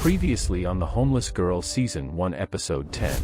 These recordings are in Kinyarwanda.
Previously on The Homeless Girl Season 1 Episode 10.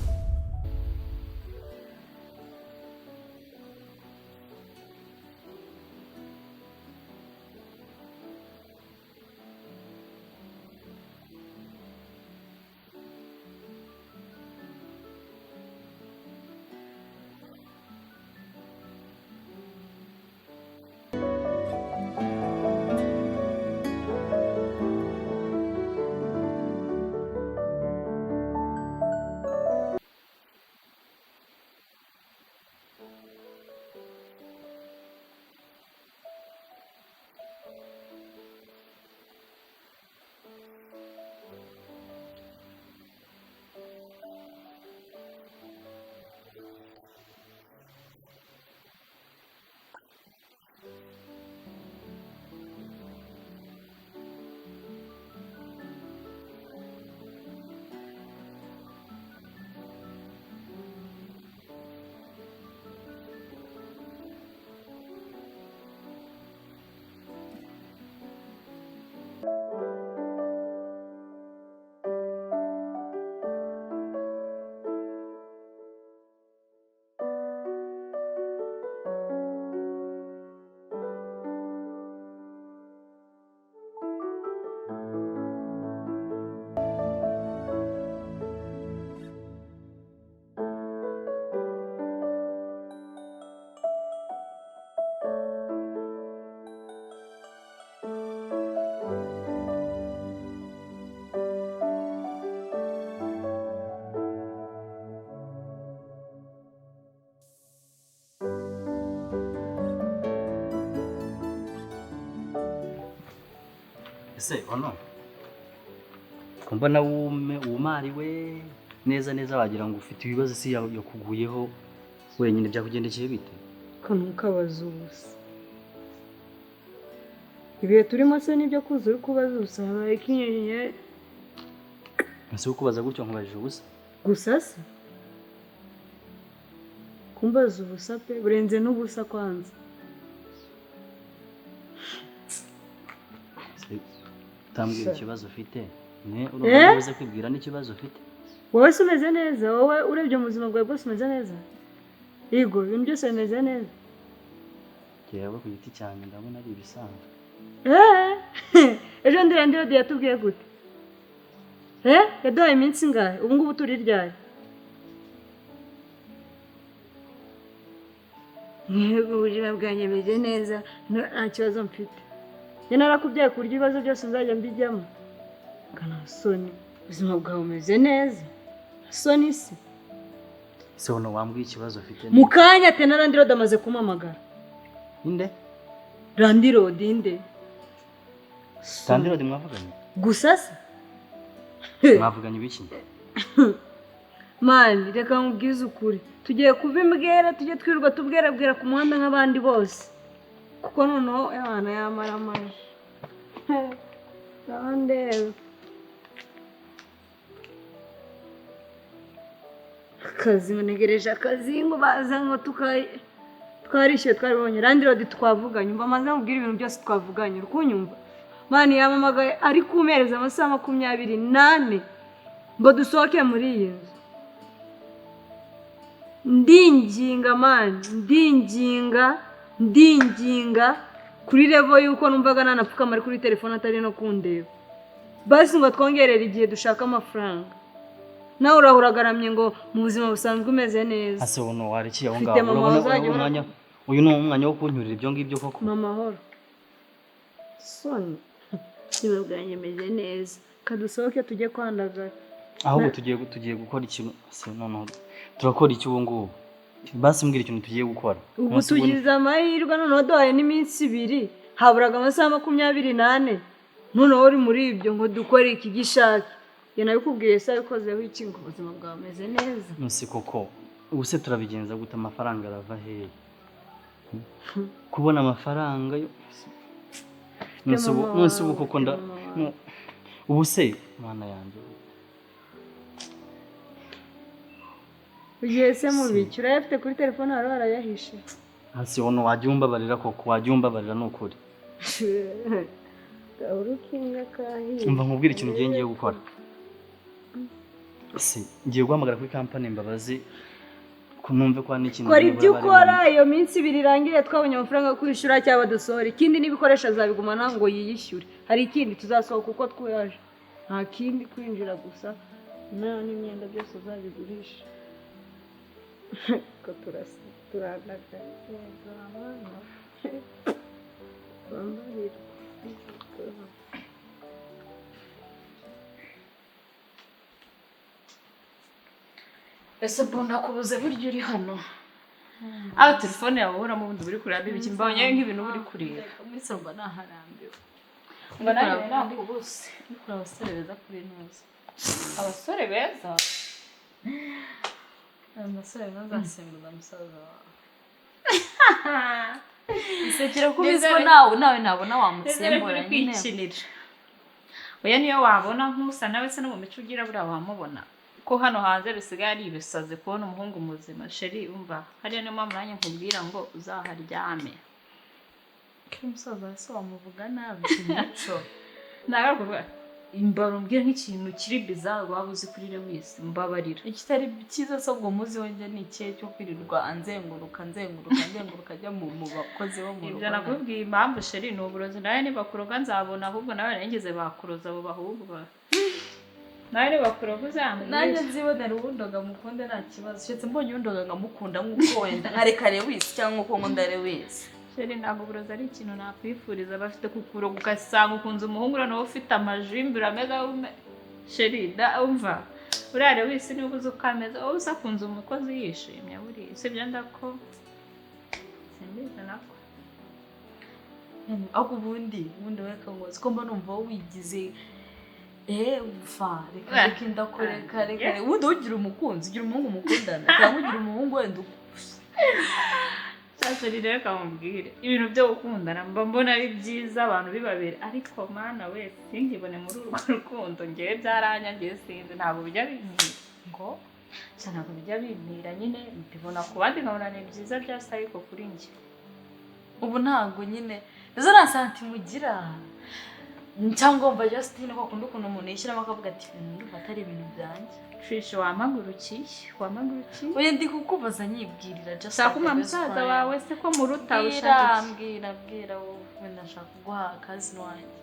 Ese ono kumbona wumariwe neza wagira ngo ufite ibibazo isi yakuguyeho wenyine byakugendekeye bite kanukabaza ubusa ibihe turimo se nibyo kuza uri kubaza ubusa habaye kinyenye ese ukubaza gutyo nkubajije ubusa gusa se kumbaza ubusa pe burenze n'ubusa kwanza tambwira ikibazo ufite ne urumva kwibwira n'ikibazo ufite wowe se umeze neza wowe urebye mu buzima bwawe bwose umeze neza yego ibintu byose bimeze neza jewe ku giti cyane ndabona ari ibisanzwe ejo ndiro yatubwiye gute yaduhaye iminsi ngahe ubu ngubu turi ryari yego ubuzima bwanjye bumeze neza nta kibazo mfite njye narakubyaye ku buryo ibibazo byose nzajya mbijyamo kana soni ubuzima bwawe bumeze neza soni se se wono wambwiye ikibazo ufite mu kanya ate na Randirode amaze kumamagara inde Randirode inde Randirode mwavuganye gusa se mwavuganye ibiki mani reka nkubwize ukuri tugiye kubimbwira tujye twirirwa tubwera ku muhanda nk'abandi bose kuko noneho abana yamara amaje ndandeba akazi ntegereje akazi ngo baza ngo twarishyuye twabibonye Randirode twavuganye umva maze nkubwira ibintu byose twavuganye uri kunyumva mani yamamagaye ari kumereza amasaha 28 ngo dusohoke muri iyi nzu ndinginga kuri level yuko numvaga nanapfuka mari kuri telefone atari no kundeba basi ngo twongerere igihe dushaka amafaranga nawe urahuragaramye ngo mu buzima busanzwe umeze neza ase wono warikiye aho ngaho urabona umwanya uyu ni umwanya wo kuncyurira ibyo ngibyo koko mama horo soni niba bwanjye meze neza kadusohoke tujye kwandagara ahubwo tugiye gukora ikintu se noneho turakora iki ubu ngubu basi mbwira ikintu tugiye gukora ubu tugize amahirwe noneho duhaye n'iminsi 2 haburaga amasaha 28 noneho uri muri ibyo ngo dukore iki gishaka ye nabikubwiye se abikozeho iki ngo ubuzima bwawe bumeze neza nsi koko ubu se turabigenza gute amafaranga arava hehe kubona amafaranga yo nsi ubu koko ubu se mana yanjye ugiye se mubiki urayafite kuri telefone hari barayahishe hasi wono wajyumbabarira koko wajyumbabarira n'ukuri urukinga kahiye umva nkubwira ikintu ngiye gukora se ngiye guhamagara kuri company Mbabazi ko numve ko hari ikintu kora ibyo ukora iyo minsi 2 irangire twabonye amafaranga yo kwishyura cyangwa dusohora ikindi n'ibikoresho azabigumana ngo yiyishyure hari ikindi tuzasohoka uko twaje nta kindi kwinjira gusa nayo n'imyenda byose uzabigurisha ko turandaka ese mbona kubuze buryo uri hano aho telefone yawe uhoramo ubundi buri kureba ibiki mbonye nk'ibintu buri kureba muri samba naharambiwe ngo nawe nakubuse ni kuri abasore beza kuri neza abasore beza amasore beza asimbuza musaza wawe isekera kubizwa nawe nabona wamutsembura nyine kwikinira oya niyo wabona nk'usa nawe se no mu mico ugira buriya wamubona ko hano hanze bisigaye ari ibisaze kubona umuhungu muzima sheri umva hariya niyo mpamvu nanjye nkubwira ngo uzaharyame ko umusaza wese wamuvuga nabi imico nagaruka imbaro mbwira nk'ikintu kiri bizarre waba uzi kuri Lewis mbabarira ikitari cyiza so ngo muzi wonje ni ikihe cyo kwirirwa anzenguruka ajya mu bakozi bo mu rugo ibyo nakubwiye impamvu sheri ni uburozi nawe nibakuroga nzabona ahubwo nawe narengeze bakuroza abo bahubwo nawe nibakuroga uzambwira nanjye nzibonera ubundoga mukunde nta kibazo cyetse mbonye ubundoga ngamukunda nk'uko wenda nkareka Lewis cyangwa uko nkunda Lewis sheri ntabwo uburozi ari ikintu nakwifuriza bafite kukuroga ugasanga ukunze umuhungu nawe ufite amajimbi urameze sheri umva uriya Lewis niba uzi uko ameze wowe usakunze umukozi yishimye buriya usibye ndako simbizi nako ahubwo ubundi weka ngo ko mba numva wigize reka ndakureka reka ubundi ugira umukunzi ugira umuhungu mukundana cyangwa ugira umuhungu wenda Sheri rero kamubwire ibintu byo gukundana mba mbona ari byiza abantu bibabere ariko mana we sinkibone muri urwo rukundo ngewe byaranyangiye sinzi ntabwo bijya bimpira ngo ntabwo bijya bimpira nyine mbibona ku bandi nkabona ni byiza byasa ariko kuri njye ubu ntabwo nyine izo nta santimugira cyangwa mva Justine ko akunda ukuntu umuntu yishyiramo akavuga ati ndumva atari ibintu byanjye Trisha wamagurukiye oya ndi kukubaza nyibwirira Justine shaka umusaza wawe se ko muruta ushaka bwira wowe ndashaka guha akazi wanjye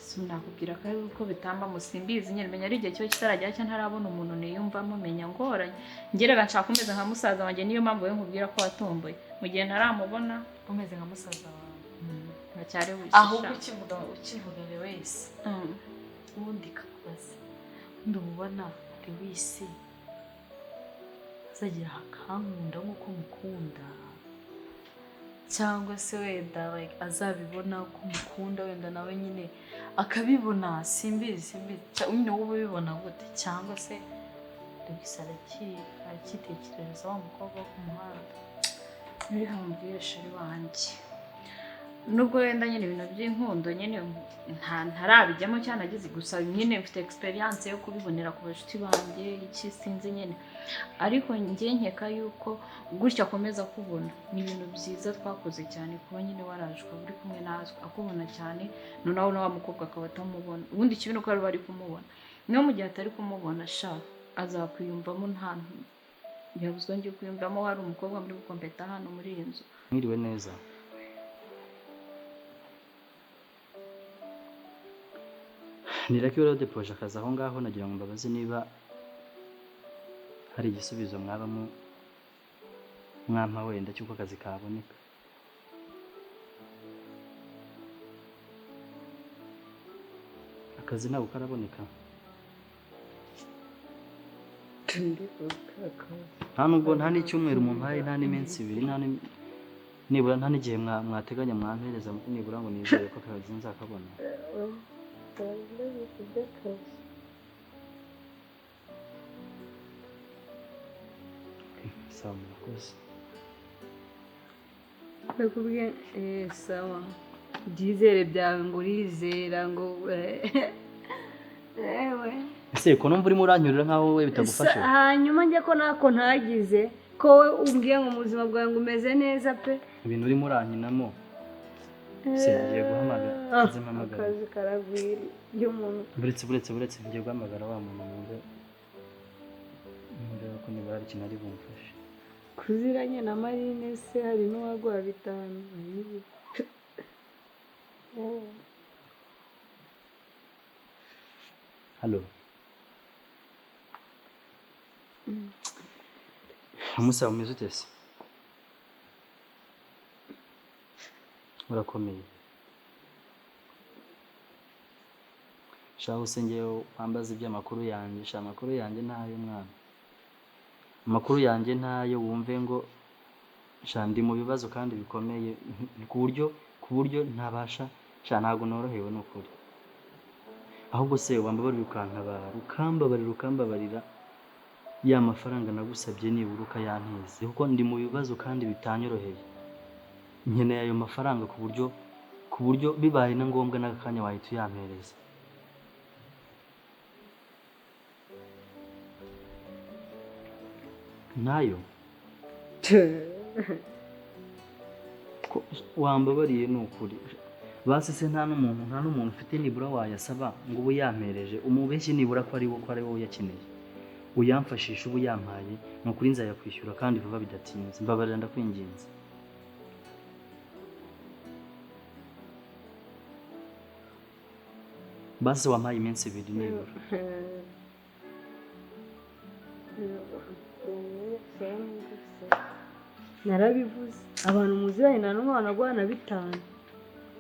sinakubwira ko bitamba musimbizi nyine menya ari igihe cyo kitarajya cyo ntarabona umuntu niyumvamo menya ngoranye ngeraga nshaka kumeze nka musaza wanjye niyo mpamvu we nkubwira ko watomboye mu gihe ntaramubona umeze nka musaza wawe ntacyari wishisha ahubwo ukivuga Lewis ubundi kakubaza ndumubona Lewis azagira akankunda nk'uko mukunda cyangwa se wenda azabibona ko mukunda wenda nawe nyine akabibona simbizi nyine wowe ubibona gute cyangwa se Lewis arakitekereza wa mukobwa wo ku muhanda muri hamubwire sheri wanjye nubwo wenda nyine ibintu by'inkundo nyine ntarabijyamo cyane nagize gusa nyine mfite experience yo kubibonera ku bashuti banjye iki sinzi nyine ariko njye nkeka yuko gutya akomeza kubona ni ibintu byiza twakoze cyane kuba nyine warajwe uri kumwe natwe akubona cyane noneho na wa mukobwa akaba atamubona ubundi ikibi nuko bari kumubona niyo mu gihe atari kumubona sha azakwiyumvamo nta yabuzwa ngiye kwiyumvamo hari umukobwa muri gukompeta hano muri iyi nzu mwiriwe neza niraki rero depoje akazi aho ngaho nagira ngo mbabaze niba hari igisubizo mwampa wenda cy'uko akazi kaboneka akazi ntabwo karaboneka nta nubwo nta n'icyumweru umuntu hari nta n'iminsi ibiri nibura nta n'igihe mwateganya mwampereza nibura ngo nizere ko akazi nzakabona sawa murakoze nakubwiye sawa byizere byawe ngo urizera ngo ese ko numva urimo uranyurira nkaho wowe bitagufasha hanyuma njye ko ntako ntagize ko wowe umbwiye ngo mu buzima bwawe ngo umeze neza pe ibintu urimo urankinamo singiye guhamagara akazi karagwira iyo umuntu buretse ngiye guhamagara wa muntu numve ndeba ko niba hari ikintu ari bumfashe. kuziranye na Marine se hari n'uwaguha 5. Halo. Musa umeze ute se? Urakomeye. Shaho sengeyo wambaza iby'amakuru yanjye, sha amakuru yanjye ntayo mwana. Amakuru yanjye ntayo wumve ngo sha ndi mu bibazo kandi bikomeye ku buryo ntabasha sha ntago norohewe n'ukuri. Ahubwo se wambabarira ukambabarira ya mafaranga nagusabye nibura ukayantize kuko ndi mu bibazo kandi bitanyoroheye. Nkeneye ayo mafaranga ku buryo bibaye na ngombwa n'akanya wahita uyampereza. Nayo wambabariye n'ukuri. Basi se nta n'umuntu ufite nibura wayasaba ngo ubu yampereje umubeshye nibura ko ari wowe yakeneye. Uyamfashisha ubu yampaye n'ukuri nzayakwishyura kandi vuba bidatinze. Mbabarira ndakwinginze. Basi wampaye iminsi 2 nibura. Narabivuze abantu muziranye nta n'umwe wanagwana 5.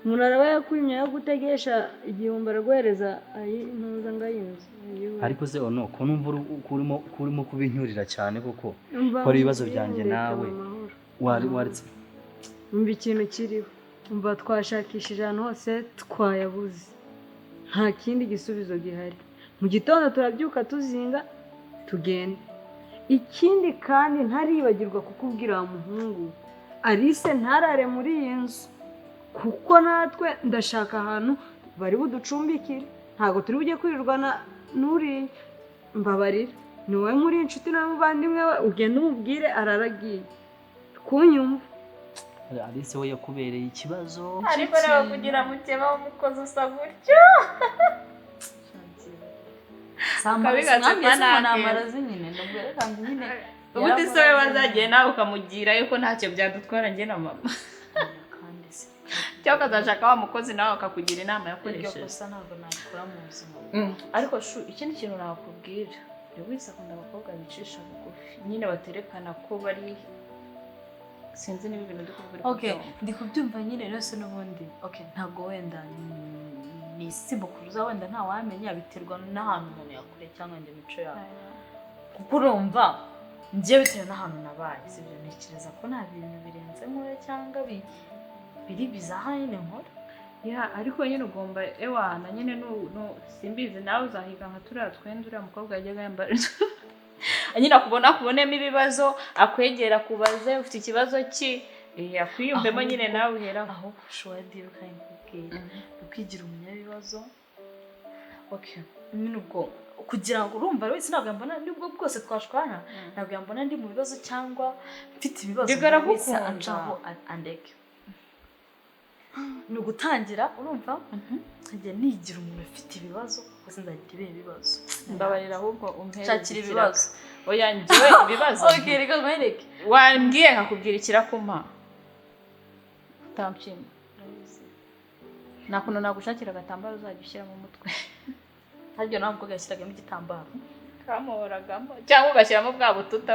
Umuntu araba yakwimye yo gutegesha igihumbi araguhereza ntuza ngayinzu. Ariko se ono ko numva kurimo kubinyurira cyane koko ko ari ibibazo byanjye nawe waritse. Umva ikintu kiriho. Umva twashakishije ahantu hose twayabuze. Nta kindi gisubizo gihari. Mu gitondo turabyuka tuzinga tugenda. Ikindi kandi ntaribagirwa kukubwira wa muhungu Alice ntarare muri iyi nzu kuko natwe ndashaka ahantu bari buducumbikire. Ntago turi bujye kwirirwana n'uriya. Mbabarira ni wowe muri inshuti n'abavandimwe we ugenda umubwire araragiye kunyumva. Alice we yakubereye ikibazo ariko nawe kugira mukeba w'umukozi usa gutyo ubundi se we wazagiye nawe ukamugira yuko ntacyo byadutwara njye na mama cyangwa ukazashaka wa mukozi nawe akakugira inama yakoresheje. Ariko ikindi kintu nakubwira buri wese akunda abakobwa bicisha bugufi nyine baterekana ko bari sinzi niba ibintu ndi kubyumva nyine rwose n'ubundi ntabwo wenda ni simukuruza wenda nta wamenya biterwa n'ahantu umuntu yakure cyangwa indi mico yawe kuko urumva njye bitewe n'ahantu nabaye sibyo ntekereza ko nta bintu birenze nkore cyangwa biri bizaha nyine nkora ariko nyine ugomba ewana nyine simbizi nawe uzahiga nka turiya twenda uriya mukobwa yajyaga yambara nyine akubonemo ibibazo akwegera kubaze ufite ikibazo ki akwiyumvemo nyine nawe uheraho aho ushobora ndibuka nkubwira ukwigira umunyabibazo nyine ubwo kugira ngo urumva wese ntabwo yambona nubwo bwose twashwana ntabwo yambona ndi mu bibazo cyangwa mfite ibibazo wese ancaho andeke ni ugutangira urumva nkajya nigira umuntu ufite ibibazo gusa ndagira ibihe bibazo mbabarira ahubwo nshakira ibibazo oya njyewe ibibazo reka nkwereke wambwiye nkakubwira ikirakuma utampima nta kuntu nagushakira agatambaro uzajya ushyira mu mutwe haryo nawe mukobwa yashyiragamo igitambaro kamuhoragamo cyangwa ugashyiramo bwa bututa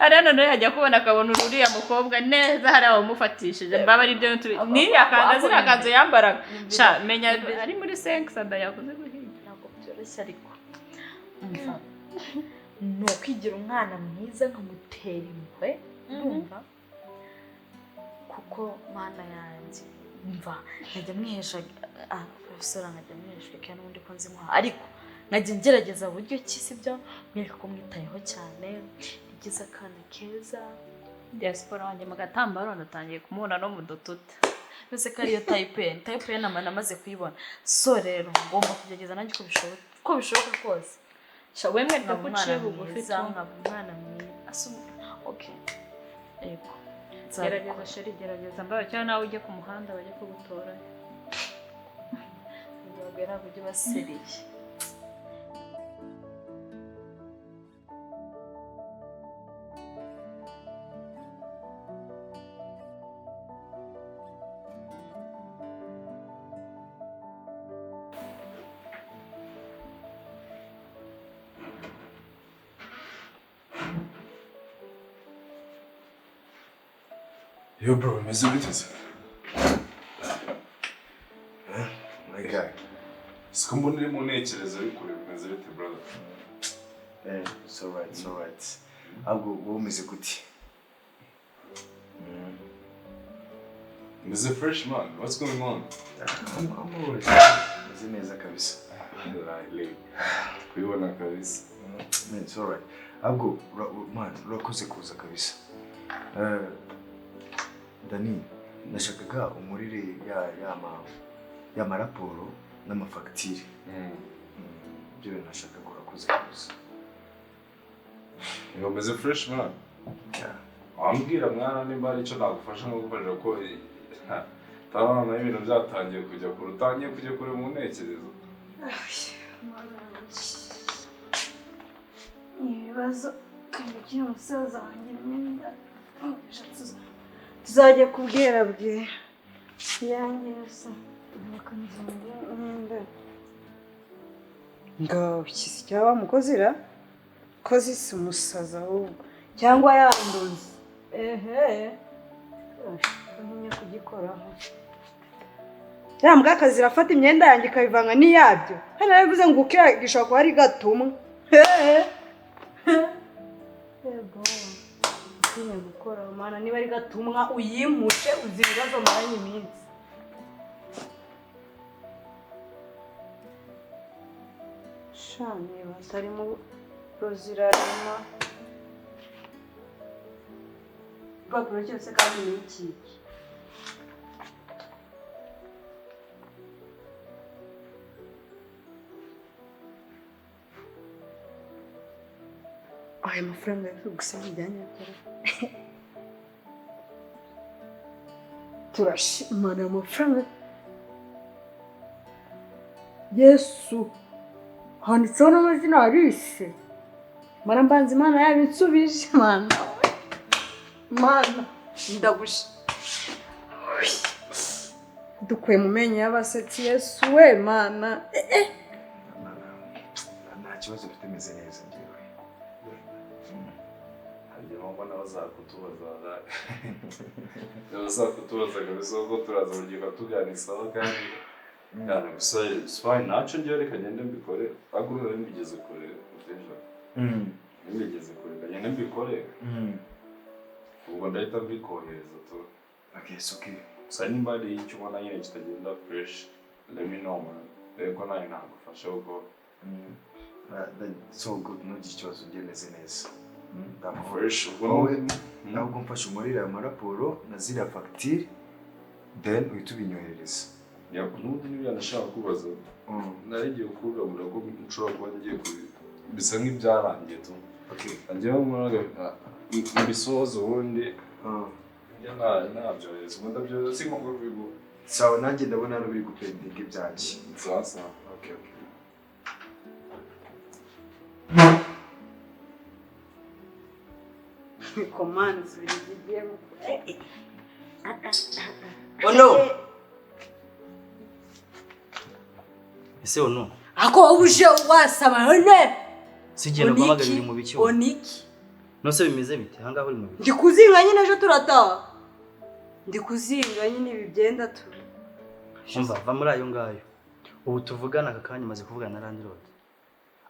ariya noneho yajya kubona akabona uriya mukobwa neza hariya wamufatishije mbabari ibyo ziriya kanzu yambaraga menya ari muri senkisada yakoze guhinga ntabwo byoroshye ariko ni ukwigira umwana mwiza nkamutera impuhwe urumva kuko mana yanjye mva nkajya mwihesha profesora nkajya mwihesha kandi n'ubundi ko nzimuha ariko nkajya ngerageza uburyo ki sibyo mwereka ko mwitayeho cyane igize akana keza diaspora wanjye mu gatambaro ndatangiye kumubona no mu dututa mbese ko ariyo tayipe namaze kuyibona so rero ngomba kugerageza nanjye uko bishoboka kose wemwe ko uciye bugufi nkaba umwana mwiza yego gerageza sheri gerageza mbaye cyangwa nawe ujye ku muhanda bajye kugutora ubwo ntabwo ujye baseriye Yo bro, meze bite se? My guy. Siko mbona uri mu ntekerezo ariko meze bite brother? It's alright. Ahubwo wowe umeze gute? Meze fresh man, what's going on? I'm alright. Meze neza kabisa. Like, kubibona kabisa. Man, it's alright. Ahubwo man, urakoze kuza kabisa. Dani, nashakaga umurire ya maraporo n'amafagitire. Ibyo bintu nashakaga urakoze kuza. Yo meze fresh man. Wambwira mwana nimba ari cyo nagufasha nko gukorera ko tabana ibintu byatangiye kujya kure mu ntekerezo. ibibazo kandi umusaza wanjye n'imyenda tuzajya kubwira bwe yanjye yose bakanzanira imyenda ngaho kisi cyaba mukozira kozi si umusaza ahubwo cyangwa yanduze ntinya kugikoraho ya mbwa akazi irafata imyenda yanjye ikabivanga n'iyabyo hano bivuze ngo gishobora kuba ari gatumwa yego ntinya gukora mana niba ari gatumwa uyimushe uzi ibibazo maranye iminsi shani batarimo rozirarema igipapuro cyose kandi ni iki aya mafaranga yo gusaba ibijyanye turashimana amafaranga Yesu handitseho n'amazina Alice mara mbanza Imana yabinsubije mana ndagusha dukuye mu menyo y'abasetsi Yesu we mana Nta kibazo ufite meze neza njyewe. Mbona bazakutubaza kabisa ko turaza urugendo tuganisaho kandi gusa fine ntacyo ngiye reka ngende mbikore agurura nibigeze kure utejo nibigeze kure kagende mbikore ubwo ndahita mbikohereza tu Okay, it's okay. gusa nimba ari icyo ubona nyine kitagenda fresh let me know man reko nawe nagufasha ubwo It's all good, ntugire ikibazo njye meze neza. fresh ubwo Wowe ntabwo mfashe umuriro amaraporo na ziriya fagitire then uhita ubinyohereza. n'ubundi n'ibyo nashaka kubaza narigiye kukugamura ko nshobora kuba ngiye bisa nk'ibyarangiye tu njyewe mbisoza ubundi nabyohereza ubundi abyohereza si ngombwa kubigura sawa nanjye ndabona hano biri gupendinga ibyanjye sasa okay komanda zibirigiye ono ese ono ako ubuje wasaba none sigenda guhamagarira mu biki oniki nose bimeze bite hanga uri mu biki ndi kuzinga nyine ejo turataha ndi kuzinga nyine ibi byenda tu umva va muri ayo ngayo ubu tuvugana aka kanya maze kuvugana na landlord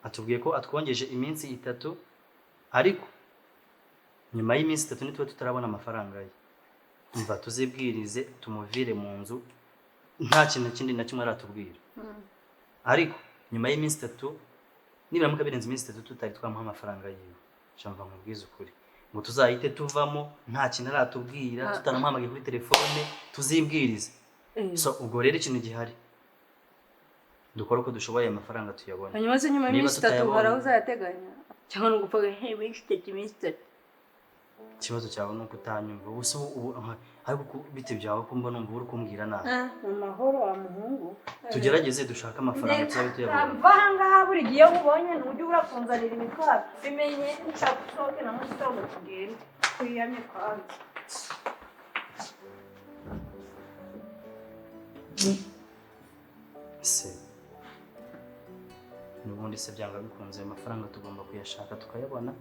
atubwiye ko atwongeje iminsi 3 ariko nyuma y'iminsi 3 nitwe tutarabona amafaranga ye umva tuzibwirize tumuvire mu nzu nta kintu kindi na kimwe aratubwira ariko nyuma y'iminsi 3 nibiramuka birenze iminsi 3 tutari twamuha amafaranga yiwe cyangwa mubwiza ukuri ngo tuzahite tuvamo nta kintu aratubwira tutanamuhamagaye kuri telefone tuzibwirize so ubwo rero ikintu gihari dukora uko dushoboye amafaranga tuyabona hanyuma se nyuma y'iminsi 3 haraho uzayateganya cyangwa ngupfaga iminsi 3 ikibazo cyawe nuko utanyumva gusa ubu ariko bite byawe ko mbona umva uri kumbwira nabi amahoro wa muhungu tugerageze dushaka amafaranga tuzabe tuyabona vanga buri gihe ubonye ntujye urakunzanira imitwaro bimenye nshaka usohoke na mugitondo tugende kwiyamye kwanza se nubundi se byanga bikunze amafaranga tugomba kuyashaka tukayabona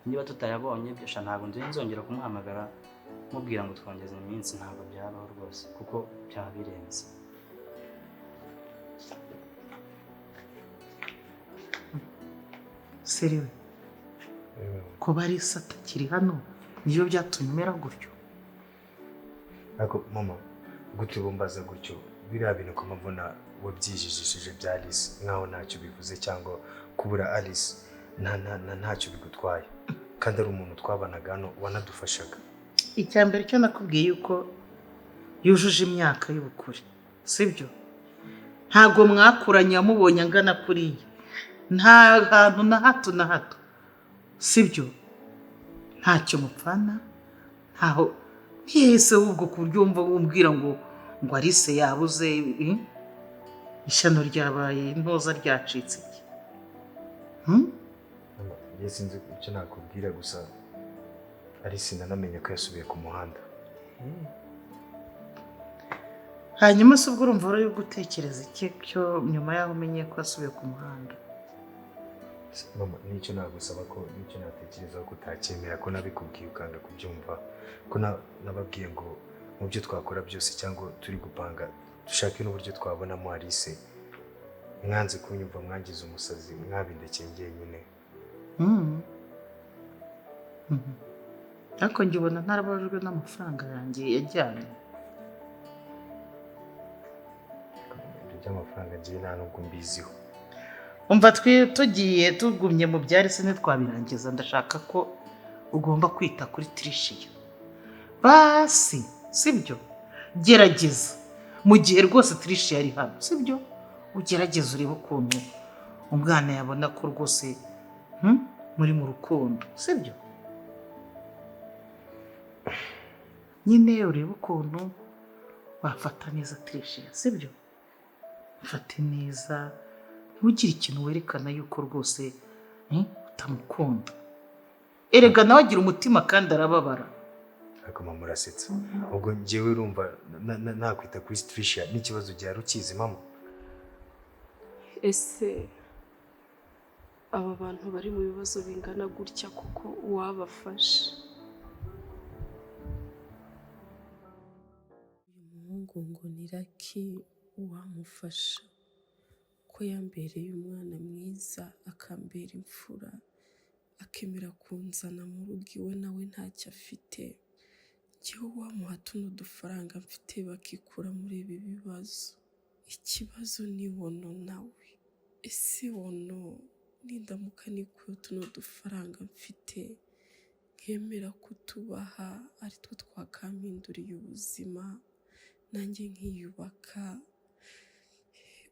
niba tutayabonye byasha ntabwo nzongera kumuhamagara mubwira ngo twongeze iminsi ntabwo byabaho rwose kuko byaba birenze. Seriwe kuba ari isata kiri hano niyo byatumye umera gutyo. Ariko mama gute bumbaza gutyo biriya bintu ko mavuna wabyijijishije bya Alice nkaho ntacyo bivuze cyangwa kubura Alice ntacyo bigutwaye kandi ari umuntu twabanaga hano wanadufashaga. Icya mbere cyo nakubwiye yuko yujuje imyaka y'ubukure sibyo, ntago mwakuranye amubonye angana kuriya, nta hantu na hato sibyo, ntacyo mupfana ntaho yese ubwo kuburyo wumva umbwira ngo Alice yabuze ishyano ryabaye intoza ryacitse iki. Njye sinzi icyo nakubwira gusa Alice nanamenye ko yasubiye ku muhanda. Hanyuma se ubwo urumva uri gutekereza iki cyo nyuma yaho umenye ko yasubiye ku muhanda? Mama nicyo nagusaba ko nicyo natekereza ko utacyemera ko nabikubwiye ukanga kubyumva ko nababwiye ngo mu byo twakora byose cyangwa turi gupanga dushake n'uburyo twabonamo Alice. Mwanze kunyumva mwangize umusazi mwabindekeye njyenyine. Ariko ngibona ntarabajwe n'amafaranga yanjye yajyanye. Amafaranga ngiye nta nubwo mbiziho. Umva tugiye tugumye mu byari se ntitwabirangiza, ndashaka ko ugomba kwita kuri Tricia basi sibyo, gerageza mu gihe rwose Tricia yari hano sibyo, ugerageza urebe ukuntu umwana yabona ko rwose muri mu rukundo sibyo. Nyine urebe ukuntu wafata neza Tricia sibyo, mfate neza ntugire ikintu werekana yuko rwose utamukunda. Erega nawe agira umutima kandi arababara. Ariko mama urasetsa, ubwo njyewe urumva nakwita kuri Tricia n'ikibazo gihari ukizi mama? Ese aba bantu bari mu bibazo bingana gutya kuko uwabafasha? Uyu muhungu ngo ni Lucky uwamufasha ko yambereye umwana mwiza akambera imfura akemera kunzana mu rugo iwe nawe ntacyo afite, njyewe wamuha tuno dufaranga mfite bakikura muri ibi bibazo. Ikibazo ni wono nawe. Ese wono nindamuka nikuye tuno dufaranga mfite nkemera kutubaha ari two twakampinduriye ubuzima nanjye nkiyubaka,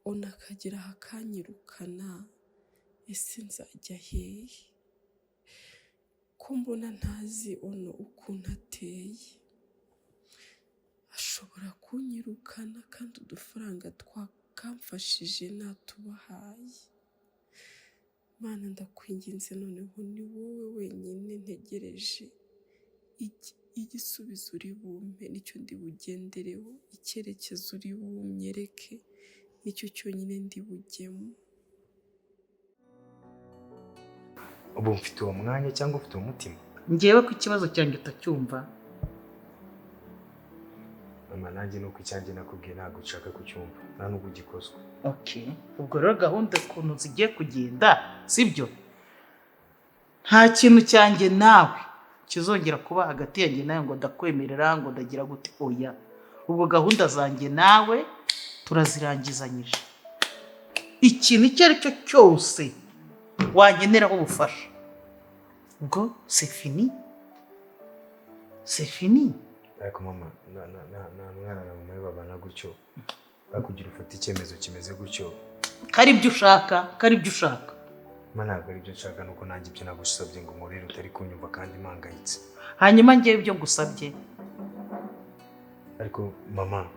ona akagira akanyirukana, ese nzajya hehe? Ko mbona ntazi ono ukuntu ateye, ashobora kunyirukana kandi udufaranga twakamfashije natubahaye. Mana ndakwinginze noneho ni wowe wenyine ntegereje, igisubizo uri bumpe nicyo ndi bugendereho, icyerekezo uri bunyereke nicyo cyonyine ndi bujyemo. Ubu mfite uwo mwanya cyangwa ufite uwo mutima? Njyewe ko ikibazo cyanjye utacyumva. Mama nanjye nuko icyanjye nakubwiye ntabwo ushaka kucyumva nta nubwo ugikozwe. Okay, ubwo rero gahunda ukuntu zigiye kugenda sibyo, nta kintu cyanjye nawe kizongera kuba hagati yanjye nawe ngo ndakwemerera ngo ndagira gute, oya. Ubwo gahunda zanjye nawe turazirangizanyije. Ikintu icyo ari cyo cyose wankeneraho ubufasha ubwo c'est fini. Ariko mama nta mwana na mama babana gutyo bakugira ufata icyemezo kimeze gutyo. Kari ibyo ushaka Mama ntabwo ari byo nshaka, nuko nanjye ibyo nagusabye ngo umurire utari kunyumva kandi mpangayitse. Hanyuma ngewe ibyo ngusabye. Ariko mama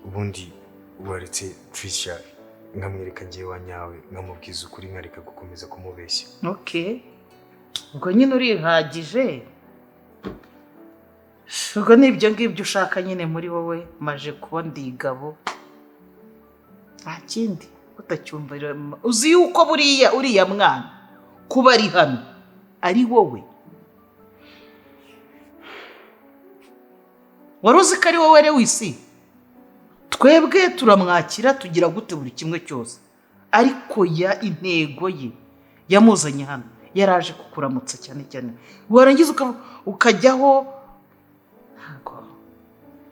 ubundi waretse Tricia nkamwereka ngiye wanyawe nkamubwiza ukuri nkareka gukomeza kumubeshya. Okay, ubwo nyine urihagije. Ubwo nibyo ngibyo ushaka nyine muri wowe, maje kuba ndigabo nta kindi utacyumvira. Uzi yuko uriya mwana kuba ari hano ari wowe. wari uzi ko ari wowe Lewisi? Twebwe turamwakira tugira gute buri kimwe cyose, ariko intego ye yamuzanye hano yaraje kukuramutsa cyane cyane, warangiza ukajyaho.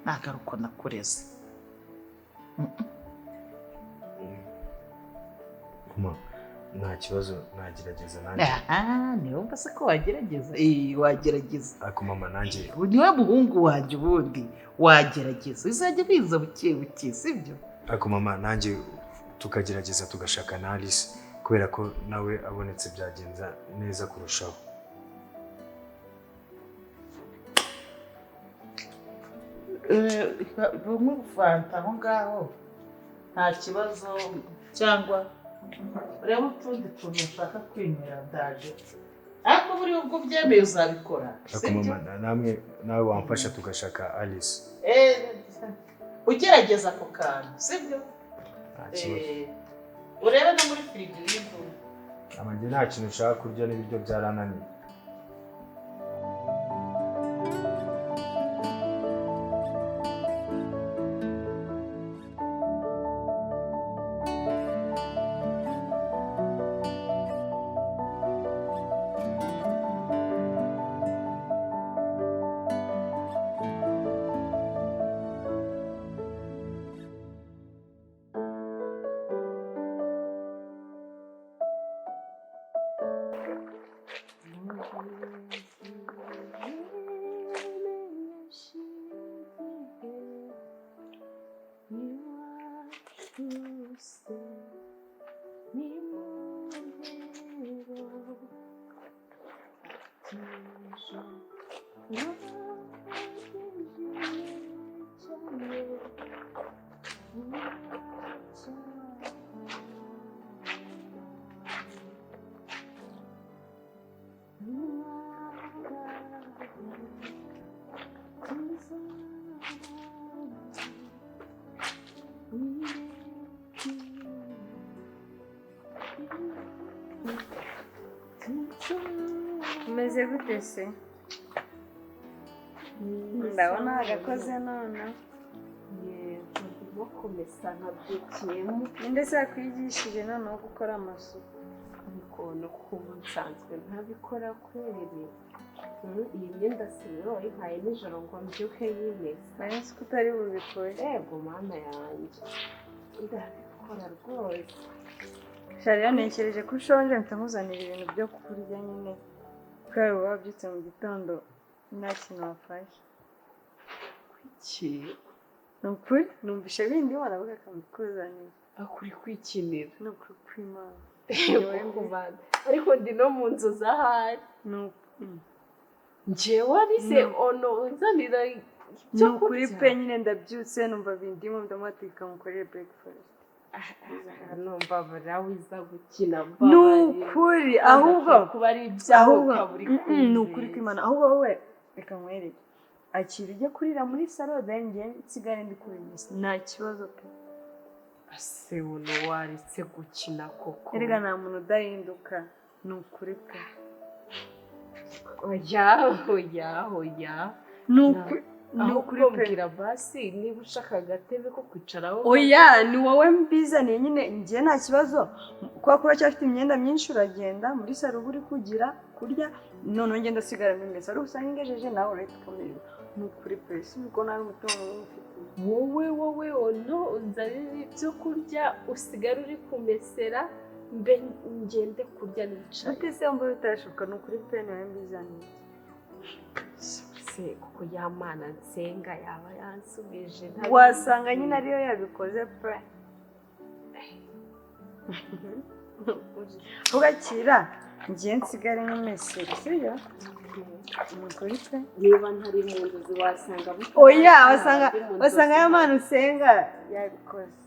Ntabwo ari uko nakureze. nta kibazo nagerageza nanjye. Niyo mbese ko wagerageza. Wagerageza. Ariko mama nanjye niwe muhungu wanjye, ubundi wagerageza bizajya biza buke buke, sibyo? ariko mama nanjye tukagerageza tugashaka na Alice, kubera ko nawe abonetse byagenza neza kurushaho. Bumwe ufanta aho ngaho nta kibazo, cyangwa ureba utundi tuntu ushaka kwinywera ndaje, ariko buri ubwo byemeye uzabikora. Ariko mama nawe wamfasha tugashaka Alice. Ugerageza ako kantu, sibyo? Urebe no muri firigo y'inzu. Amajye nta kintu ushaka kurya n'ibiryo byarananiye. Umeze gute se? Ndabona agakoze none. Yego, ndimo kumesa nkabyukiyemo. Ninde se yakwigishije noneho gukora amasuku? Ariko no kuba nsanzwe ntabikora kweri. Iyi myenda siyo impaye nijoro ngo mbyuke yimesa. Nari nzi ko utari bubikore. Yego mana yanjye, ndabikora rwose. Shariya ntekereje ko ushonje mpita nkuzanira ibintu byo kurya nyine, kubera uba wabyutse mu gitondo nta kintu wafashe. Kuki? Ni ukuri numvishe bindi waravuga akamukuzanira. Akuri kwikinira. Ni ukuri kw'Imana. Ariko ndi no mu nzu z'ahari. Njyewe arise ono nzanira ni ukuri pe nyine ndabyutse numva bindimo ndamateka mukorere breakfast. Numva barawiza gukina ni ukuri ahubwo kuba ari ibyaho ukaburi ni ukuri kw'Imana. ahubwo wowe reka nkwereke akira ujye kurira muri salo then njye nsigare ndi kurimisa nta kibazo pe. ase uno waritse gukina koko. Erega nta muntu udahinduka ni ukuri pe. Oya ni ukuri pe. Mbwira basi niba ushaka agatebe ko kwicaraho. Oya ni wowe mbizaniye nyine njye nta kibazo, kuko uracyafite imyenda myinshi uragenda muri salo uri kugira kurya noneho ngenda sigara muri mesa ari usanga ingejeje nawe urahita ukomererwa. Ni ukuri pe si uko nari umutungo ufite wowe ono unzanira ibyo kurya usigara uri kumesera mbe ngende kurya nicara. utese wumva bitashoboka. ni ukuri pe niwe mbizaniye. Kuko yamana nsenga yaba yansubije wasanga nyine ariyo yabikoze pe. ugakira ngiye nsigare nk'umeseri sibyo? Umugore pe niba ntari mu nzozi wasanga oya wasanga yamana usenga yabikoze.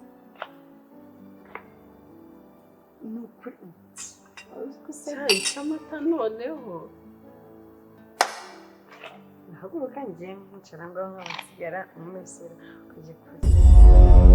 ni ukuri uzi amata noneho haguruka ngiye nkicara ngaho nkabasigara umumesera ukajya kurya.